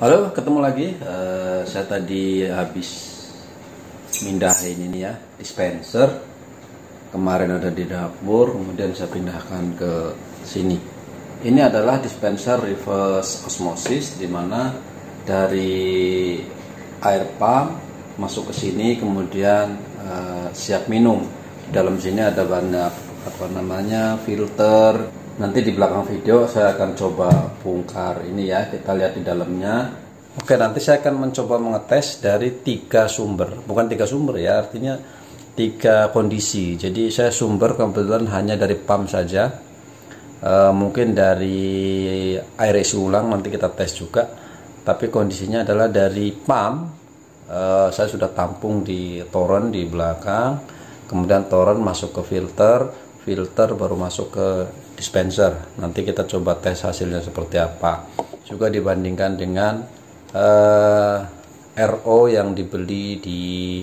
Halo, ketemu lagi. Saya tadi habis mindahin ini ya, dispenser. Kemarin ada di dapur, kemudian saya pindahkan ke sini. Ini adalah dispenser reverse osmosis, di mana dari air pump masuk ke sini, kemudian siap minum. Di dalam sini ada banyak filter. Nanti di belakang video saya akan coba bongkar ini ya, kita lihat di dalamnya. Oke, nanti saya akan mencoba mengetes dari 3 sumber, bukan 3 sumber ya, artinya 3 kondisi. Jadi saya sumber kebetulan hanya dari pump saja, mungkin dari air isi ulang nanti kita tes juga. Tapi kondisinya adalah dari pump, saya sudah tampung di toren di belakang, kemudian toren masuk ke filter baru masuk ke dispenser. Nanti kita coba tes hasilnya seperti apa, juga dibandingkan dengan RO yang dibeli di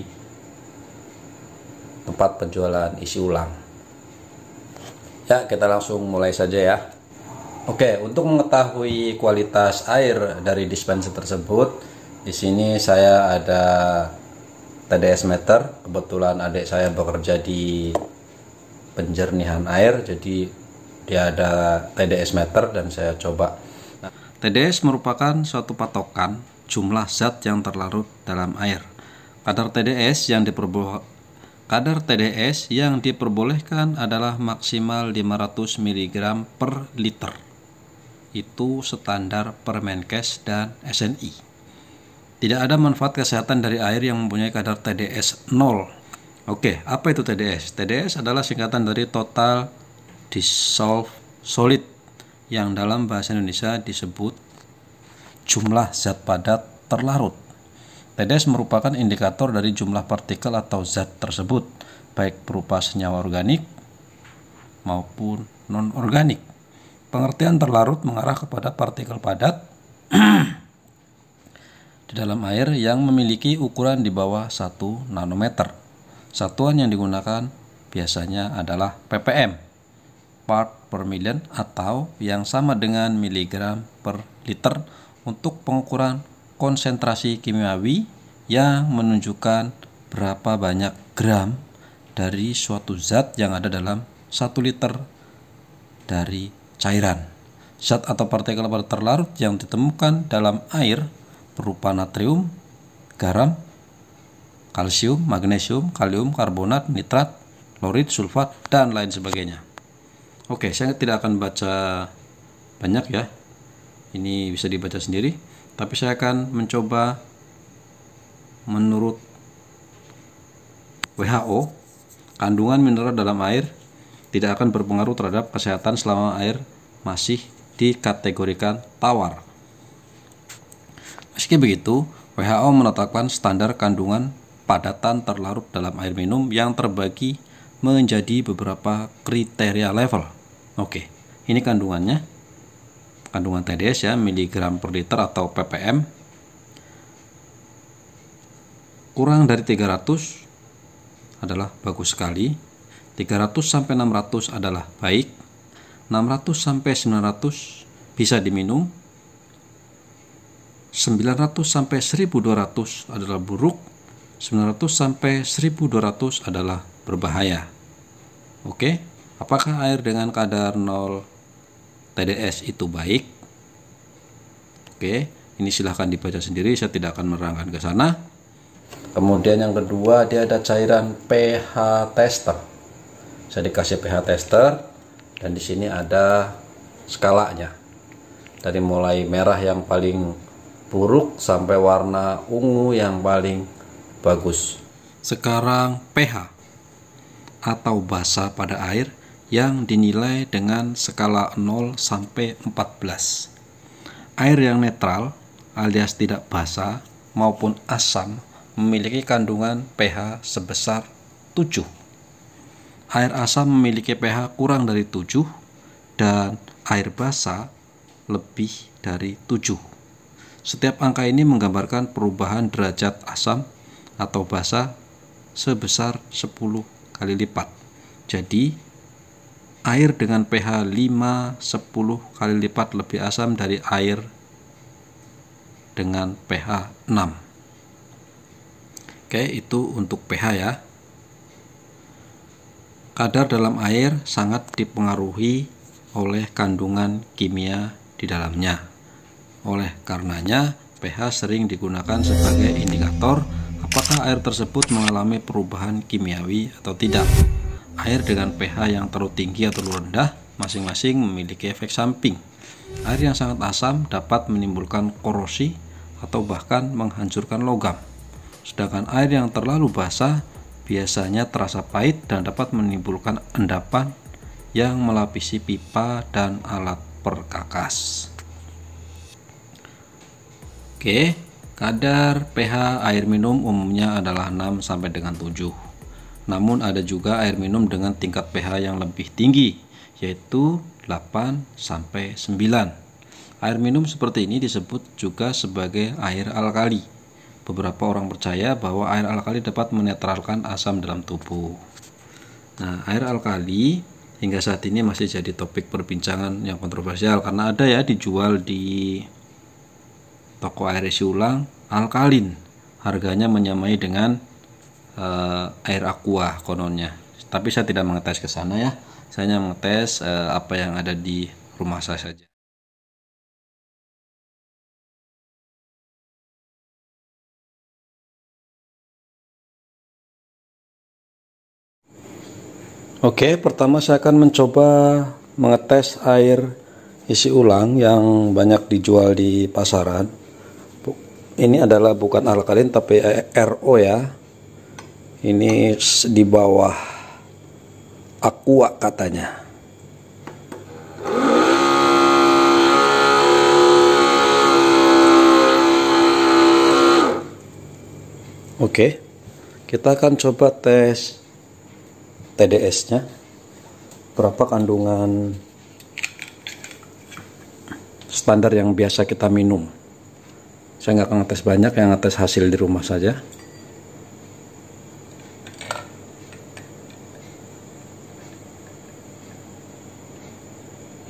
tempat penjualan isi ulang. Ya, kita langsung mulai saja ya. Oke, untuk mengetahui kualitas air dari dispenser tersebut, di sini saya ada TDS meter. Kebetulan adik saya bekerja di penjernihan air, jadi dia ada TDS meter dan saya coba. Nah, TDS merupakan suatu patokan jumlah zat yang terlarut dalam air. Kadar TDS yang diperbolehkan adalah maksimal 500 mg per liter. Itu standar Permenkes dan SNI. Tidak ada manfaat kesehatan dari air yang mempunyai kadar TDS 0. Oke, apa itu TDS? TDS adalah singkatan dari Total Dissolved Solid, yang dalam bahasa Indonesia disebut jumlah zat padat terlarut. TDS merupakan indikator dari jumlah partikel atau zat tersebut, baik berupa senyawa organik maupun non-organik. Pengertian terlarut mengarah kepada partikel padat di dalam air yang memiliki ukuran di bawah 1 nanometer. Satuan yang digunakan biasanya adalah ppm, part per million, atau yang sama dengan miligram per liter untuk pengukuran konsentrasi kimiawi yang menunjukkan berapa banyak gram dari suatu zat yang ada dalam 1 liter dari cairan. Zat atau partikel padat terlarut yang ditemukan dalam air berupa natrium, garam, kalsium, magnesium, kalium, karbonat, nitrat, klorid, sulfat, dan lain sebagainya. Oke, saya tidak akan baca banyak ya. Ini bisa dibaca sendiri, tapi saya akan mencoba menurut WHO, kandungan mineral dalam air tidak akan berpengaruh terhadap kesehatan selama air masih dikategorikan tawar. Meski begitu, WHO menetapkan standar kandungan padatan terlarut dalam air minum yang terbagi menjadi beberapa kriteria level. Oke, ini kandungannya. Kandungan TDS ya, miligram per liter atau ppm. Kurang dari 300 adalah bagus sekali. 300 sampai 600 adalah baik. 600 sampai 900 bisa diminum. 900 sampai 1200 adalah buruk. 900 sampai 1200 adalah berbahaya. Oke, apakah air dengan kadar 0 TDS itu baik? Oke, ini silahkan dibaca sendiri, saya tidak akan menerangkan ke sana. Kemudian yang kedua, dia ada cairan pH tester. Saya dikasih pH tester dan di sini ada skalanya. Dari mulai merah yang paling buruk sampai warna ungu yang paling bagus. Sekarang pH atau basa pada air yang dinilai dengan skala 0 sampai 14. Air yang netral alias tidak basa maupun asam memiliki kandungan pH sebesar 7. Air asam memiliki pH kurang dari 7 dan air basa lebih dari 7. Setiap angka ini menggambarkan perubahan derajat asam atau basa sebesar 10 kali lipat. Jadi air dengan pH 5-10 kali lipat lebih asam dari air dengan pH 6. Oke, itu untuk pH ya. Kadar dalam air sangat dipengaruhi oleh kandungan kimia di dalamnya. Oleh karenanya, pH sering digunakan sebagai indikator apakah air tersebut mengalami perubahan kimiawi atau tidak. Air dengan pH yang terlalu tinggi atau terlalu rendah masing-masing memiliki efek samping. Air yang sangat asam dapat menimbulkan korosi atau bahkan menghancurkan logam. Sedangkan air yang terlalu basah biasanya terasa pahit dan dapat menimbulkan endapan yang melapisi pipa dan alat perkakas. Oke, kadar pH air minum umumnya adalah 6 sampai dengan 7. Namun ada juga air minum dengan tingkat pH yang lebih tinggi, yaitu 8 sampai 9. Air minum seperti ini disebut juga sebagai air alkali. Beberapa orang percaya bahwa air alkali dapat menetralkan asam dalam tubuh. Nah, air alkali hingga saat ini masih jadi topik perbincangan yang kontroversial karena ada ya dijual di toko air isi ulang alkalin. Harganya menyamai dengan air aqua kononnya. Tapi saya tidak mengetes ke sana ya. Saya hanya mengetes apa yang ada di rumah saya saja. Oke, pertama saya akan mencoba mengetes air isi ulang yang banyak dijual di pasaran. Ini adalah bukan alkalin tapi RO ya. Ini di bawah aqua katanya. Oke, kita akan coba tes TDS-nya, berapa kandungan standar yang biasa kita minum. Saya nggak akan ngetes banyak, yang ngetes hasil di rumah saja.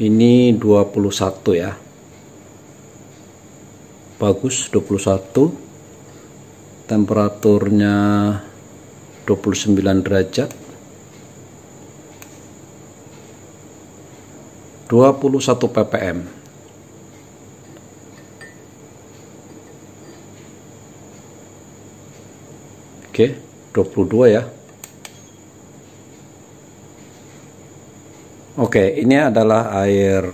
Ini 21 ya, bagus. 21, temperaturnya 29 derajat, 21 ppm. Oke, 22 ya. Oke, ini adalah air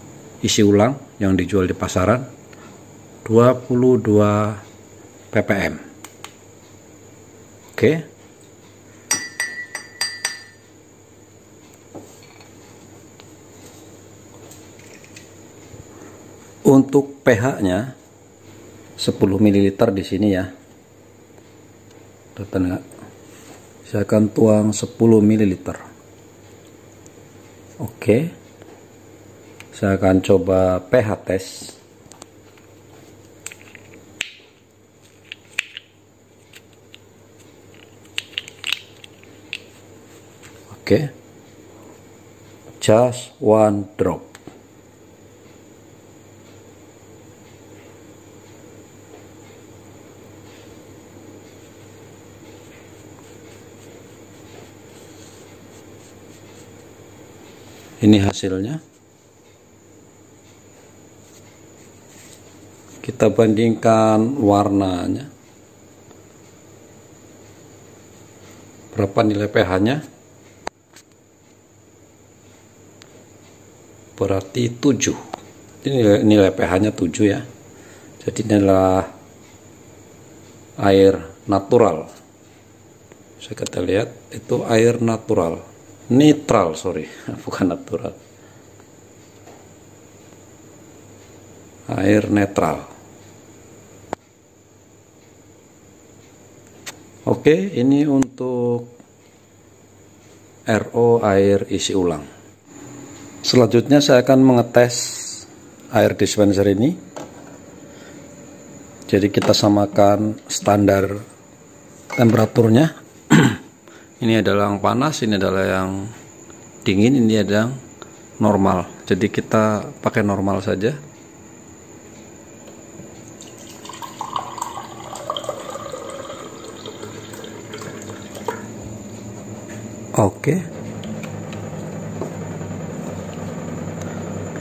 isi ulang yang dijual di pasaran, 22 ppm. Oke. Untuk pH-nya 10 ml di sini ya. Kelihatan enggak? Saya akan tuang 10 ml. Oke. Saya akan coba pH tes. Oke. Just one drop. Ini hasilnya. Kita bandingkan warnanya. Berapa nilai pH-nya? Berarti 7. Ini nilai pH-nya 7 ya. Jadi inilah air natural. Saya kita lihat itu air natural. Netral, sorry, bukan natural. Air netral. Oke, ini untuk RO air isi ulang. Selanjutnya saya akan mengetes air dispenser ini. Jadi kita samakan standar temperaturnya. Ini adalah yang panas, ini adalah yang dingin, ini ada yang normal. Jadi kita pakai normal saja. Oke.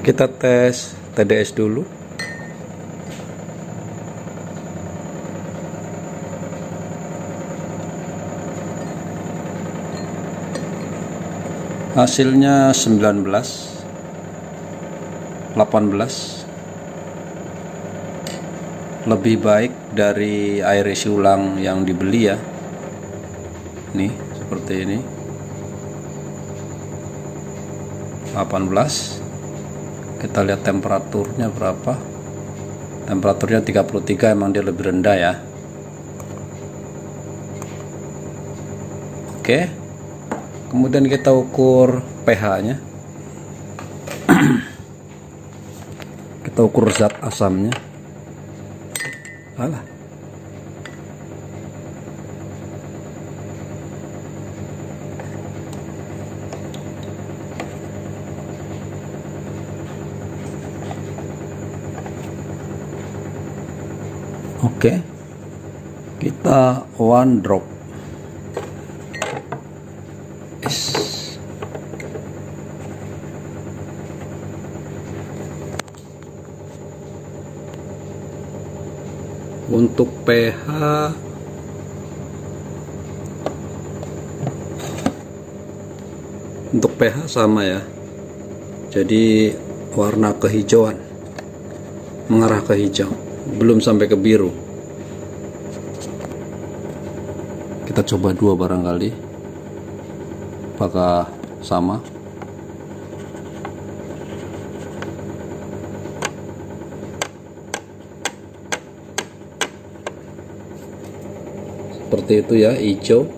Kita tes TDS dulu. Hasilnya 19, 18. Lebih baik dari air isi ulang yang dibeli ya. Nih, seperti ini. 18. Kita lihat temperaturnya berapa. Temperaturnya 33, emang dia lebih rendah ya. Oke. Kemudian kita ukur pH-nya. Kita ukur zat asamnya. Alah. Oke, kita 1 drop. Untuk pH sama ya. Jadi warna kehijauan, mengarah ke hijau, belum sampai ke biru. Kita coba 2 barangkali, apakah sama. Seperti itu ya, hijau.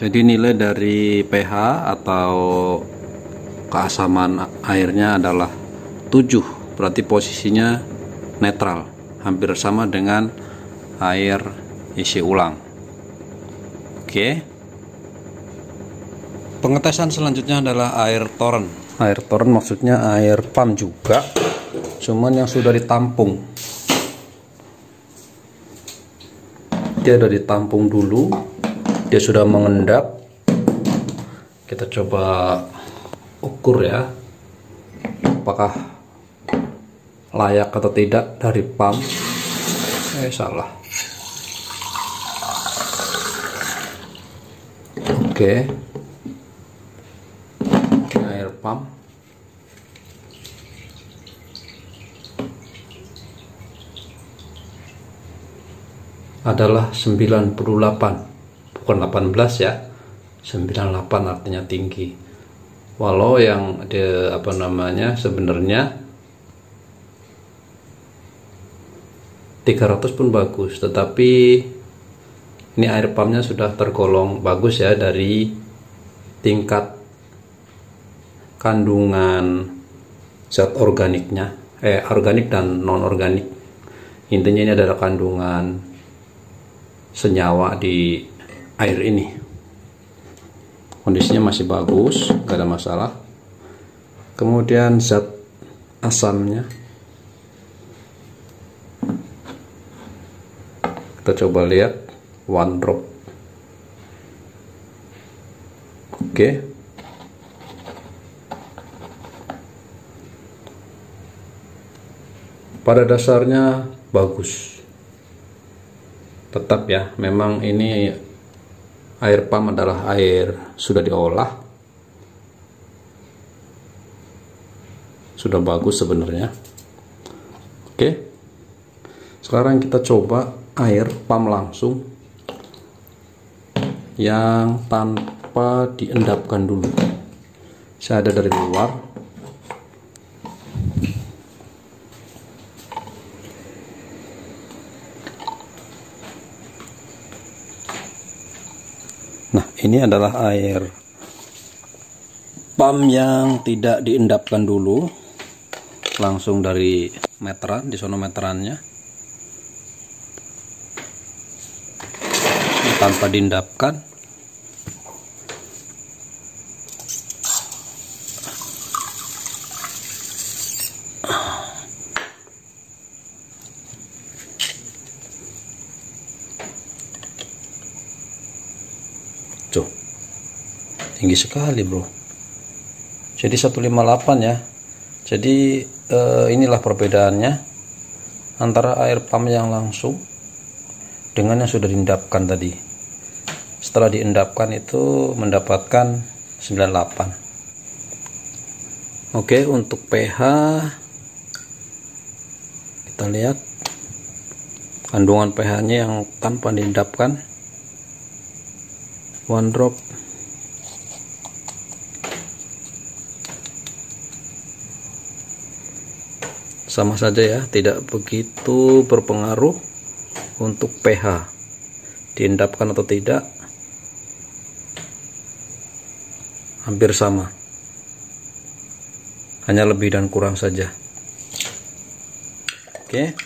Jadi nilai dari pH atau keasaman airnya adalah 7, berarti posisinya netral, hampir sama dengan air isi ulang. Oke. Pengetesan selanjutnya adalah air toren. Air toren maksudnya air pam juga, cuman yang sudah ditampung. Dia sudah ditampung dulu, dia sudah mengendap. Kita coba ukur ya, apakah layak atau tidak dari pam. Salah. Oke. Air pam. Adalah 98, bukan 18 ya. 98 artinya tinggi. Walau yang sebenarnya 300 pun bagus, tetapi ini air pumpnya sudah tergolong bagus ya dari tingkat kandungan zat organiknya, organik dan non organik. Intinya ini adalah kandungan senyawa di air ini. Kondisinya masih bagus, gak ada masalah. Kemudian zat asamnya, kita coba lihat 1 drop. Oke. Pada dasarnya bagus. Tetap ya, memang ini air pam adalah air sudah diolah, sudah bagus sebenarnya. Oke, sekarang kita coba air pam langsung yang tanpa diendapkan dulu. Saya ada dari luar. Nah, ini adalah air pam yang tidak diendapkan dulu, langsung dari meteran, di sono meterannya, tanpa diendapkan. tinggi sekali bro. Jadi 158 ya. Jadi inilah perbedaannya antara air pump yang langsung dengan yang sudah diendapkan tadi. Setelah diendapkan itu mendapatkan 98. Oke, untuk pH kita lihat kandungan pH-nya yang tanpa diendapkan, 1 drop. Sama saja ya, tidak begitu berpengaruh untuk pH diendapkan atau tidak, hampir sama, hanya lebih dan kurang saja. Oke,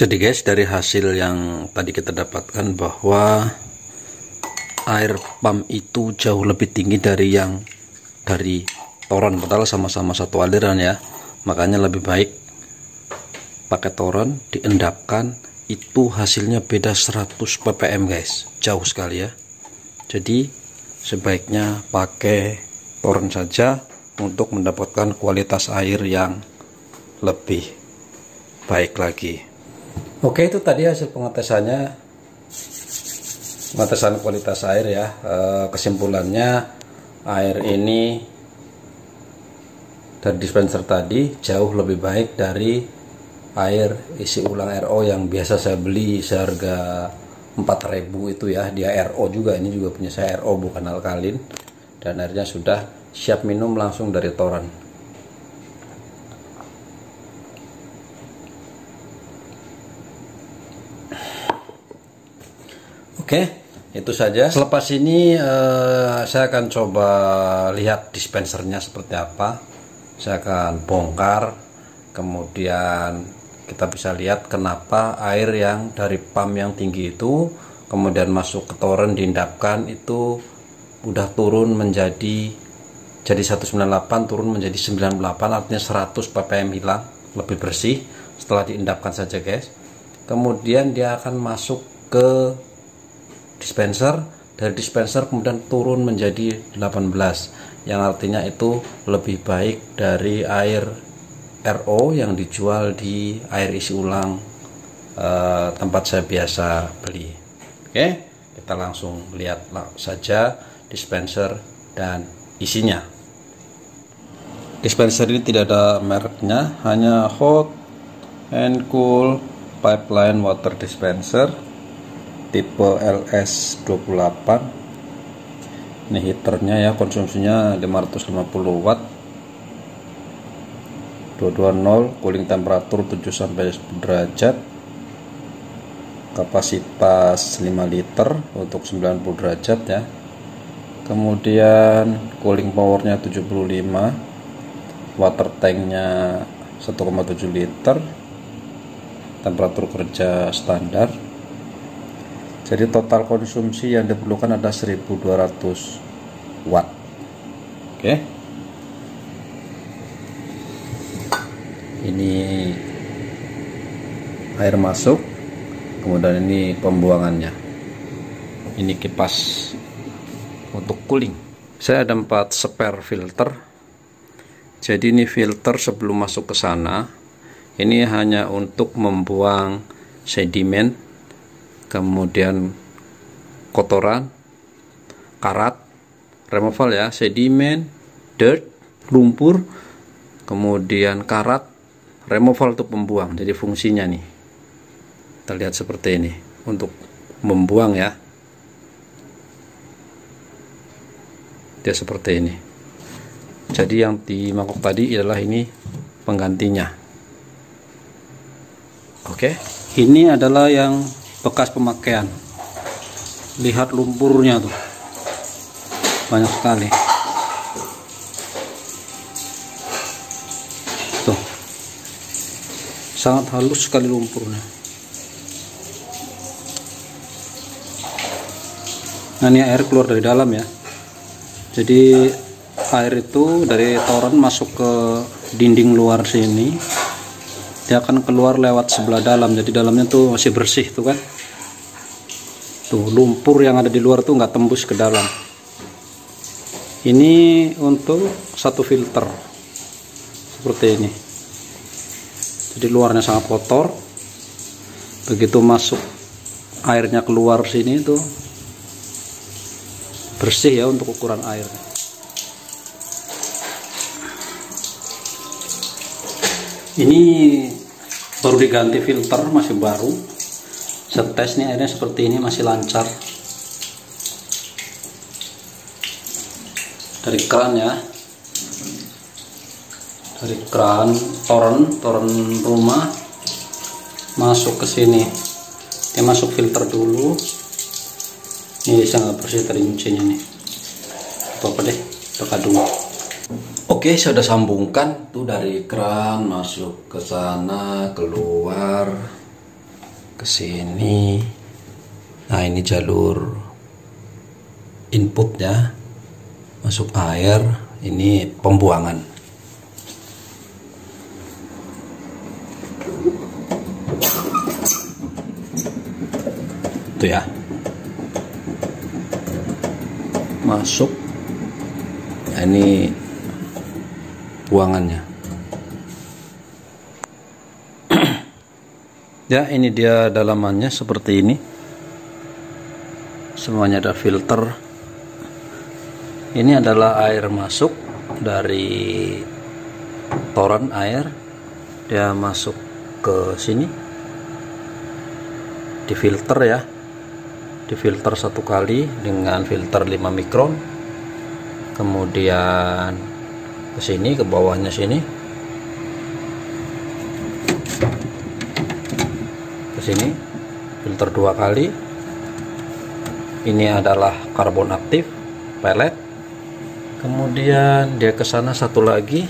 jadi guys, dari hasil yang tadi kita dapatkan bahwa air pump itu jauh lebih tinggi dari yang dari toron, padahal sama-sama satu aliran ya. Makanya lebih baik pakai toron diendapkan, itu hasilnya beda 100 ppm guys, jauh sekali ya. Jadi sebaiknya pakai toron saja untuk mendapatkan kualitas air yang lebih baik lagi. Oke, itu tadi hasil pengetesannya, pengetesan kualitas air ya. Kesimpulannya, air ini dari dispenser tadi jauh lebih baik dari air isi ulang RO yang biasa saya beli seharga 4.000 itu ya. Dia RO juga, ini juga punya saya RO bukan alkalin, dan airnya sudah siap minum langsung dari toren. Oke, itu saja. Selepas ini saya akan coba lihat dispensernya seperti apa. Saya akan bongkar, kemudian kita bisa lihat kenapa air yang dari pump yang ppm itu kemudian masuk ke toren diendapkan itu udah turun menjadi 198, turun menjadi 98, artinya 100 ppm hilang, lebih bersih setelah diendapkan saja guys. Kemudian dia akan masuk ke dispenser, dari dispenser kemudian turun menjadi 18, yang artinya itu lebih baik dari air RO yang dijual di air isi ulang tempat saya biasa beli. Oke, kita langsung lihat saja dispenser dan isinya. Dispenser ini tidak ada mereknya, hanya Hot and Cool Pipeline Water Dispenser tipe LS28. Ini heaternya ya, konsumsinya 550 watt, 220, cooling temperatur 7-10 derajat, kapasitas 5 liter untuk 90 derajat ya. Kemudian cooling powernya 75, water tanknya 1,7 liter, temperatur kerja standar. Jadi total konsumsi yang diperlukan ada 1200 watt. Oke. Ini air masuk, kemudian ini pembuangannya. Ini kipas untuk cooling. Saya ada 4 spare filter. Jadi ini filter sebelum masuk ke sana, ini hanya untuk membuang sedimen, kemudian kotoran, karat, removal ya, sedimen, dirt, lumpur, kemudian karat, removal untuk membuang. Jadi fungsinya nih, kita lihat seperti ini untuk membuang ya. Dia seperti ini. Jadi yang di mangkok tadi adalah ini penggantinya. Oke, ini adalah yang bekas pemakaian. Lihat lumpurnya tuh, banyak sekali tuh, sangat halus sekali lumpurnya. Nah, ini air keluar dari dalam ya. Jadi air itu dari toren masuk ke dinding luar sini, dia akan keluar lewat sebelah dalam. Jadi dalamnya tuh masih bersih tuh kan. Tuh, lumpur yang ada di luar tuh nggak tembus ke dalam. Ini untuk satu filter seperti ini. Jadi luarnya sangat kotor. Begitu masuk airnya keluar sini tuh bersih ya untuk ukuran air. Ini baru diganti filter, masih baru. Setes nih airnya seperti ini, masih lancar dari keran ya, dari keran toren rumah masuk ke sini. Dia masuk filter dulu. Ini sangat bersih tadi nyucinya nih. Apa deh, buka dulu. Oke, saya udah sambungkan tuh dari keran masuk ke sana, keluar ke sini. Nah, ini jalur inputnya, masuk air, ini pembuangan. Itu ya, masuk. Nah, ini buangannya. Ya, ini dia dalamannya seperti ini. Semuanya ada filter. Ini adalah air masuk dari toren air. Dia masuk ke sini. Difilter ya. Difilter satu kali dengan filter 5 mikron. Kemudian ke sini, ke bawahnya sini. Sini filter 2 kali. Ini adalah karbon aktif pelet. Kemudian dia ke sana satu lagi,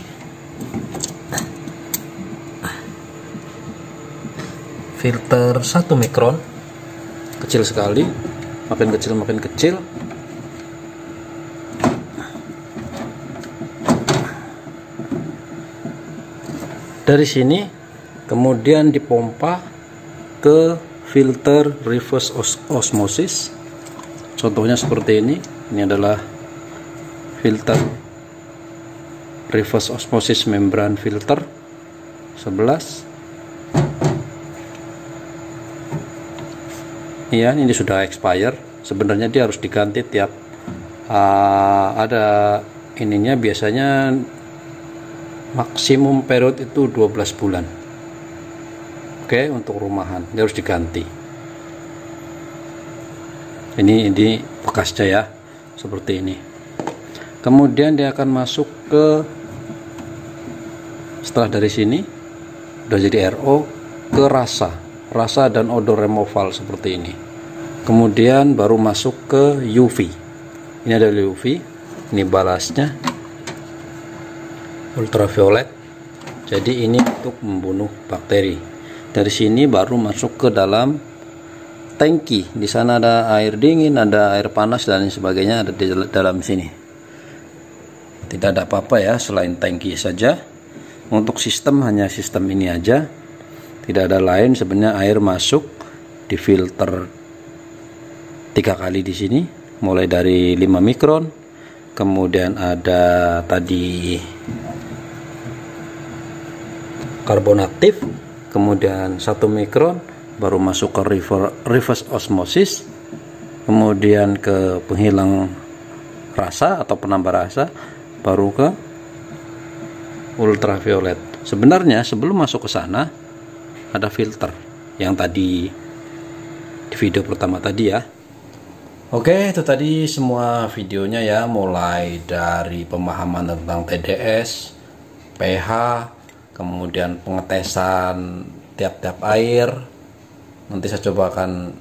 filter 1 mikron, kecil sekali, makin kecil makin kecil. Dari sini kemudian dipompa ke filter reverse osmosis. Contohnya seperti ini. Ini adalah filter reverse osmosis membran filter 11. Ya, ini sudah expire. Sebenarnya dia harus diganti tiap ada ininya, biasanya maksimum period itu 12 bulan. Oke, untuk rumahan dia harus diganti. Ini bekasnya ya, seperti ini. Kemudian dia akan masuk ke, setelah dari sini udah jadi RO, ke rasa dan odor removal seperti ini. Kemudian baru masuk ke UV. Ini ada UV, ini balasnya ultraviolet. Jadi ini untuk membunuh bakteri. Dari sini baru masuk ke dalam tangki. Di sana ada air dingin, ada air panas dan sebagainya, ada di dalam sini. Tidak ada apa-apa ya selain tangki saja. Untuk sistem hanya sistem ini aja. Tidak ada lain. Sebenarnya air masuk di filter 3 kali di sini, mulai dari 5 mikron. Kemudian ada tadi karbon aktif. Kemudian 1 mikron baru masuk ke reverse osmosis, kemudian ke penghilang rasa atau penambah rasa, baru ke ultraviolet. Sebenarnya sebelum masuk ke sana ada filter yang tadi di video pertama tadi ya. Oke, itu tadi semua videonya ya, mulai dari pemahaman tentang TDS, pH, kemudian pengetesan tiap-tiap air. Nanti saya coba akan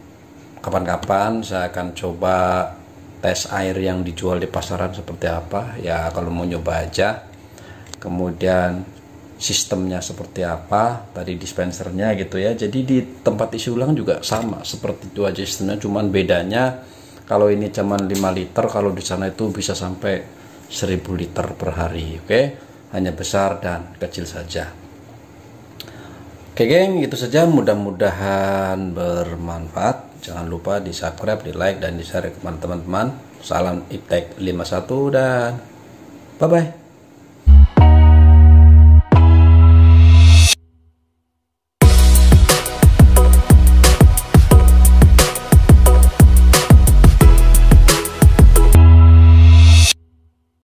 kapan-kapan saya akan coba tes air yang dijual di pasaran seperti apa ya, kalau mau nyoba aja. Kemudian sistemnya seperti apa, tadi dispensernya gitu ya. Jadi di tempat isi ulang juga sama seperti itu aja sistemnya, cuman bedanya kalau ini cuman 5 liter, kalau di sana itu bisa sampai 1000 liter per hari. Oke, hanya besar dan kecil saja. Oke geng, itu saja, mudah-mudahan bermanfaat. Jangan lupa di subscribe, di like, dan di share ke teman-teman. Salam Iptek 51 dan bye-bye.